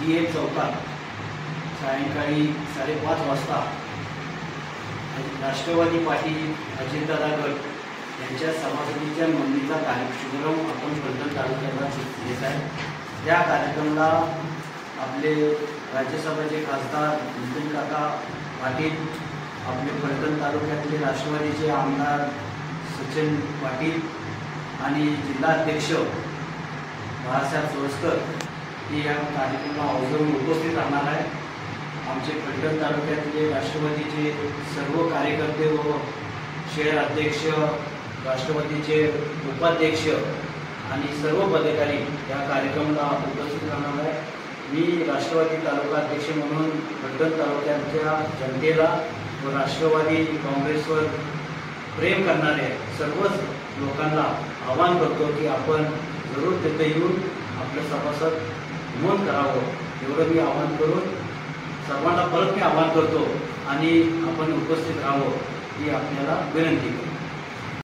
DA चौकात सायंकाळी 5:30 वाजता राष्ट्रवादी पार्टी अजितदादा गट यांच्या सभासदीच्या नोंदणीचा शुभारंभ आपण फलटण तालुक्याला घेत आहे। त्या कार्यक्रमाला आपले राज्यसभेचे खासदार नितीन काका पाटील, आपले फलटण तालुक्यातले राष्ट्रवादीचे आमदार सचिन पाटील आणि जिल्हाध्यक्ष बाळासाहेब सोळसकर हे या कार्यक्रमाला आवर्जून उपस्थित राहणार आहे। आमचे फलटण तालुक्यातले राष्ट्रवादीचे सर्व कार्यकर्ते व शहर अध्यक्ष, राष्ट्रवादीचे उपाध्यक्ष आणि सर्व पदाधिकारी या कार्यक्रमाला उपस्थित राहणार आहे। मी राष्ट्रवादी तालुका अध्यक्ष म्हणून फलटण तालुक्याच्या जनतेला व राष्ट्रवादी काँग्रेसवर प्रेम करणाऱ्या सर्वच लोकांना आवाहन करतो की आपण जरूर तिथे येऊन आपलं सभासद नोंद करावं, एवढं मी आवाहन करून सर्वांना परत मी आवाहन करतो आणि आपण उपस्थित राहावं ही आपल्याला विनंती करतो।